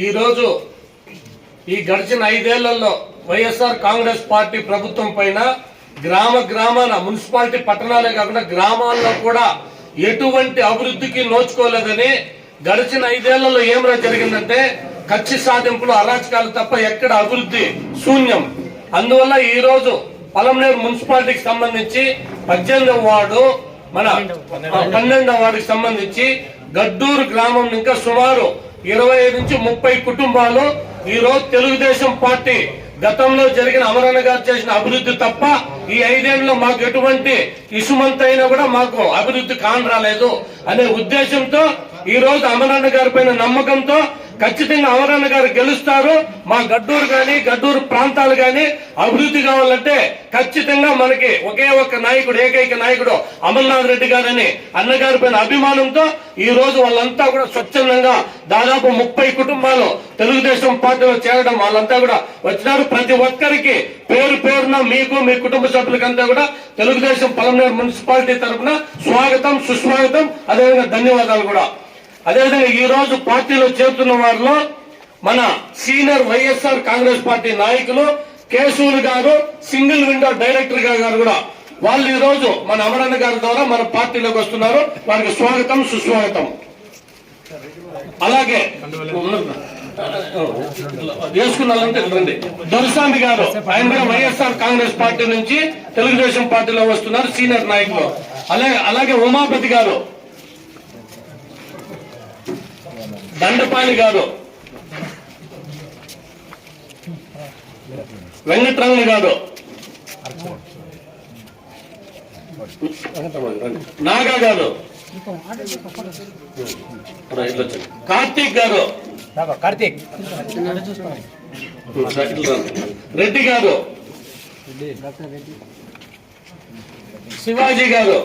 ఈరోజు ఈ గడిచిన 5 ఏళ్లలో వైఎస్ఆర్ కాంగ్రెస్ పార్టీ ప్రభుత్వం పైన గ్రామాన మున్సిపాలిటీ పట్టణాలే కాకుండా గ్రామాల్లో కూడా ఎటువంటి అభివృద్ధికి నోచుకోలేదని గడిచిన 5 ఏళ్లలో ఏమైనా జరిగిందంటే కక్ష సాధింపులు అరాచకాలు తప్ప ఎక్కడ అభివృద్ధి శూన్యం. అందువల్ల ఈ రోజు పలమనేరు మున్సిపాలిటీకి సంబంధించి 18వ వార్డు మన 12వ వార్డుకి సంబంధించి గడ్డూరు గ్రామం ఇంకా సుమారు 25 నుంచి 30 కుటుంబాలు ఈ రోజు తెలుగుదేశం పార్టీ గతంలో జరిగిన అమరన్న గారు చేసిన అభివృద్ధి తప్ప ఈ 5 ఏళ్లలో మాకు ఎటువంటి ఇసుమంతైనా కూడా మాకు అభివృద్ధి కానరాలేదు అనే ఉద్దేశంతో ఈ రోజు అమరన్న గారి పైన నమ్మకంతో ఖచ్చితంగా అమరన్న గారు గెలుస్తారు. మా గడ్డూరు గాని గడ్డూరు ప్రాంతాలు గాని అభివృద్ధి కావాలంటే ఖచ్చితంగా మనకి ఒకే ఒక్క నాయకుడు, ఏకైక నాయకుడు అమర్నాథ్ రెడ్డి గారని అన్నగారి పైన అభిమానంతో ఈ రోజు వాళ్ళంతా కూడా స్వచ్ఛందంగా దాదాపు 30 కుటుంబాలు తెలుగుదేశం పార్టీలో చేరడం వాళ్ళంతా కూడా వచ్చినారు. ప్రతి ఒక్కరికి పేరు పేరున మీకు మీ కుటుంబ సభ్యులకంతా కూడా తెలుగుదేశం పలమనేరు మున్సిపాలిటీ తరఫున స్వాగతం, సుస్వాగతం, అదేవిధంగా ధన్యవాదాలు కూడా. అదేవిధంగా ఈ రోజు పార్టీలో చేరుతున్న వారిలో మన సీనియర్ వైఎస్ఆర్ కాంగ్రెస్ పార్టీ నాయకులు కేశవులు గారు, సింగిల్ విండో డైరెక్టర్ గారు కూడా వాళ్ళు ఈ రోజు మన అమరన్న గారి ద్వారా మన పార్టీలోకి వస్తున్నారు. వారికి స్వాగతం, సుస్వాగతం. అలాగే వేసుకున్నారంటే రండి. దొరసామి గారు, ఆయన కూడా వైఎస్ఆర్ కాంగ్రెస్ పార్టీ నుంచి తెలుగుదేశం పార్టీలో వస్తున్నారు, సీనియర్ నాయకులు. అలాగే ఉమాపతి గారు, దండపాణి గారు, వెంకటరమణ గారు, నాగా గారు, కార్తీక్ గారు, రెడ్డి గారు, శివాజీ గారు,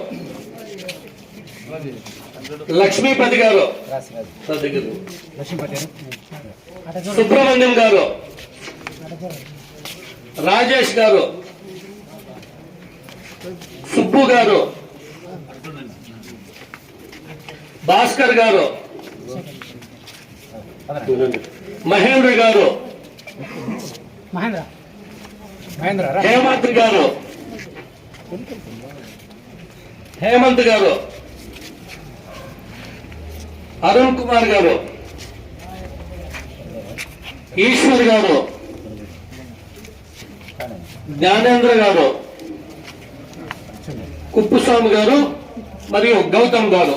లక్ష్మీపతి గారు, సుబ్రహ్మణ్యం గారు, రాజేష్ గారు, సుబ్బు గారు, భాస్కర్ గారు, మహేంద్ర గారు, హేమంత్ గారు, హేమంత్ గారు, అరుణ్ కుమార్ గారు, ఈశ్వర్ గారు, జ్ఞానేంద్ర గారు, కుప్పుస్వామి గారు మరియు గౌతమ్ గారు,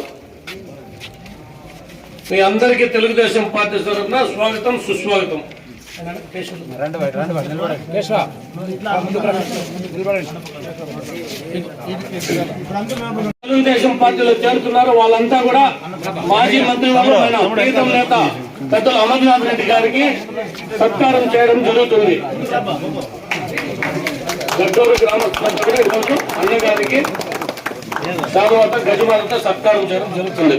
మీ అందరికీ తెలుగుదేశం పార్టీ తరఫున స్వాగతం, సుస్వాగతం. తెలుగుదేశం పార్టీలో చేరుతున్నారు. వాళ్ళంతా కూడా మాజీ మంత్రివర్గమైన ప్రీతం నేత పెద్దలు అమర్నాథ్ రెడ్డి గారికి సత్కారం చేయడం జరుగుతుంది. గడ్డూరు గ్రామ ఈరోజు అన్నగారికి తర్వాత గజమాలతో సత్కారం చేయడం జరుగుతుంది.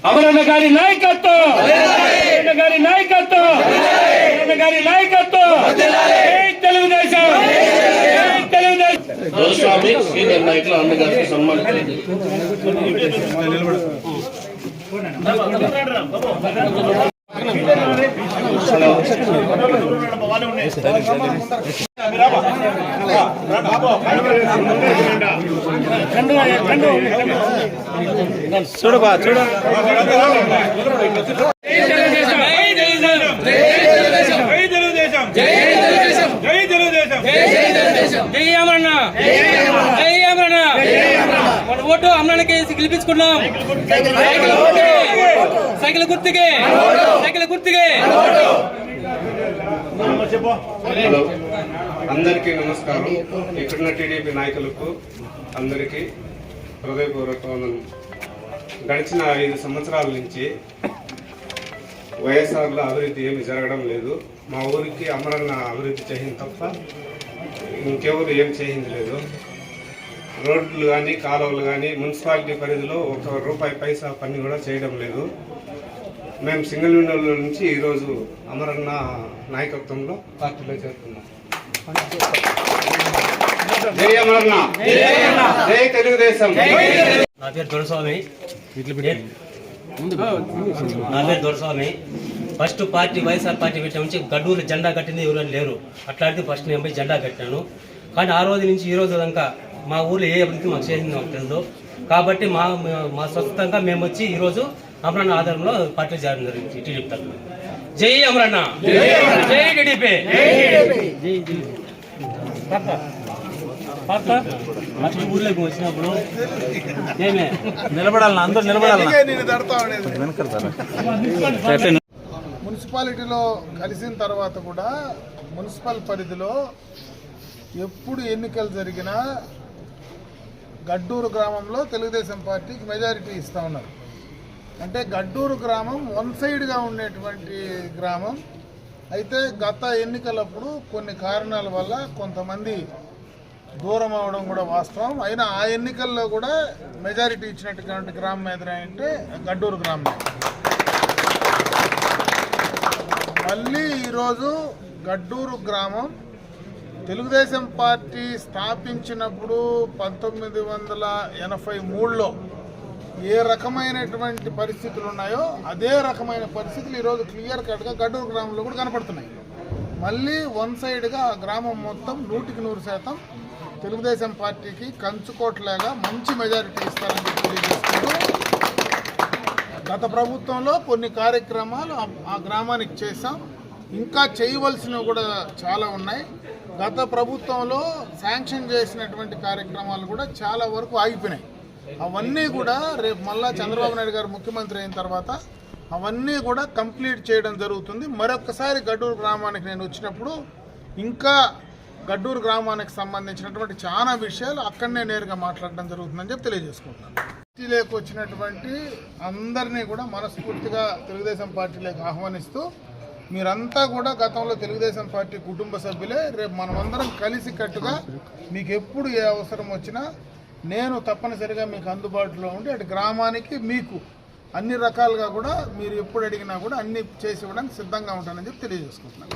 అమరన్న గారి నాయకత్వం, గారి నాయకత్వం, గారి నాయకత్వం, తెలుగుదేశం, స్వామి సీనియర్ నాయకులు అన్నగారికి సన్మానించారు. చూడబా చూడ మన ఓటు అమ్మనానికి గెలిపించుకున్నాం. సైకిల్ గుర్తుకే, సైకిల్ గుర్తుకే. అందరికీ నమస్కారం. ఇక్కడున్న టీడీపీ నాయకులకు అందరికీ హృదయపూర్వక వందనం. గడిచిన 5 సంవత్సరాల నుంచి వైఎస్ఆర్లో అభివృద్ధి ఏమి జరగడం లేదు. మా ఊరికి అమరన్న అభివృద్ధి చేసింది తప్ప ఇంకెవరు ఏం చేయింది లేదు. రోడ్లు కానీ కాలువలు కానీ మున్సిపాలిటీ పరిధిలో ₹1 పైసా పని కూడా చేయడం లేదు. మేము సింగిల్ విండోల నుంచి ఈరోజు అమరన్న నాయకత్వంలో పార్టీలో చేరుతున్నాం. జై అమరన్న, జై తెలుగుదేశం. నా పేరు Doraswamy. First party YSR party పెట్టిన నుంచి గడ్డూరు జెండా కట్టింది ఎవరైనా లేరు. అట్లాంటిది ఫస్ట్ నేను పోయి జెండా కట్టాను. కానీ ఆ రోజు నుంచి ఈ రోజు దాకా మా ఊర్లో ఏ అభివృద్ధి మాకు చేసింది మాకు తెలియదు. కాబట్టి మా స్వస్థంగా మేము వచ్చి ఈరోజు అమరన్న ఆధారంలో పార్టీ చేరడం జరిగింది. టీడీపీ తరఫున జై అమరన్న, జై టీడీపీ. ఫస్ట్ ఊర్లోకి వచ్చినప్పుడు ఏమే నిలబడాలన్నా, అందరూ నిలబడాలన్నా. మున్సిపాలిటీలో కలిసిన తర్వాత కూడా మున్సిపల్ పరిధిలో ఎప్పుడు ఎన్నికలు జరిగినా గడ్డూరు గ్రామంలో తెలుగుదేశం పార్టీకి మెజారిటీ ఇస్తూ ఉన్నారు. అంటే గడ్డూరు గ్రామం వన్ సైడ్గా ఉండేటువంటి గ్రామం. అయితే గత ఎన్నికలప్పుడు కొన్ని కారణాల వల్ల కొంతమంది దూరం అవడం కూడా వాస్తవం. అయినా ఆ ఎన్నికల్లో కూడా మెజారిటీ ఇచ్చినటువంటి గ్రామం ఏదైనా అంటే గడ్డూరు గ్రామం. మళ్ళీ ఈరోజు గడ్డూరు గ్రామం తెలుగుదేశం పార్టీ స్థాపించినప్పుడు 1983లో ఏ రకమైనటువంటి పరిస్థితులు ఉన్నాయో అదే రకమైన పరిస్థితులు ఈరోజు క్లియర్ కట్గా గడ్డూరు గ్రామంలో కూడా కనపడుతున్నాయి. మళ్ళీ వన్ సైడ్గా ఆ గ్రామం మొత్తం 100% తెలుగుదేశం పార్టీకి కంచుకోట్లేగా మంచి మెజారిటీ ఇస్తారని తెలియజేసుకుంటూ గత ప్రభుత్వంలో కొన్ని కార్యక్రమాలు ఆ గ్రామానికి చేశాం. ఇంకా చేయవలసినవి కూడా చాలా ఉన్నాయి. గత ప్రభుత్వంలో శాంక్షన్ చేసినటువంటి కార్యక్రమాలు కూడా చాలా వరకు ఆగిపోయినాయి. అవన్నీ కూడా రేపు మళ్ళా చంద్రబాబు నాయుడు గారు ముఖ్యమంత్రి అయిన తర్వాత అవన్నీ కూడా కంప్లీట్ చేయడం జరుగుతుంది. మరొకసారి గడ్డూరు గ్రామానికి నేను వచ్చినప్పుడు ఇంకా గడ్డూరు గ్రామానికి సంబంధించినటువంటి చాలా విషయాలు అక్కడనే నేరుగా మాట్లాడడం జరుగుతుందని చెప్పి తెలియజేసుకుంటున్నాను. పార్టీలోకి వచ్చినటువంటి అందరినీ కూడా మనస్ఫూర్తిగా తెలుగుదేశం పార్టీలోకి ఆహ్వానిస్తూ మీరంతా కూడా గతంలో తెలుగుదేశం పార్టీ కుటుంబ సభ్యులే. రేపు మనమందరం కలిసికట్టుగా మీకు ఎప్పుడు ఏ అవసరం వచ్చినా నేను తప్పనిసరిగా మీకు అందుబాటులో ఉండి అటు గ్రామానికి మీకు అన్ని రకాలుగా కూడా మీరు ఎప్పుడు అడిగినా కూడా అన్ని చేసి ఇవ్వడానికి సిద్ధంగా ఉంటానని చెప్పి తెలియజేసుకుంటున్నాను.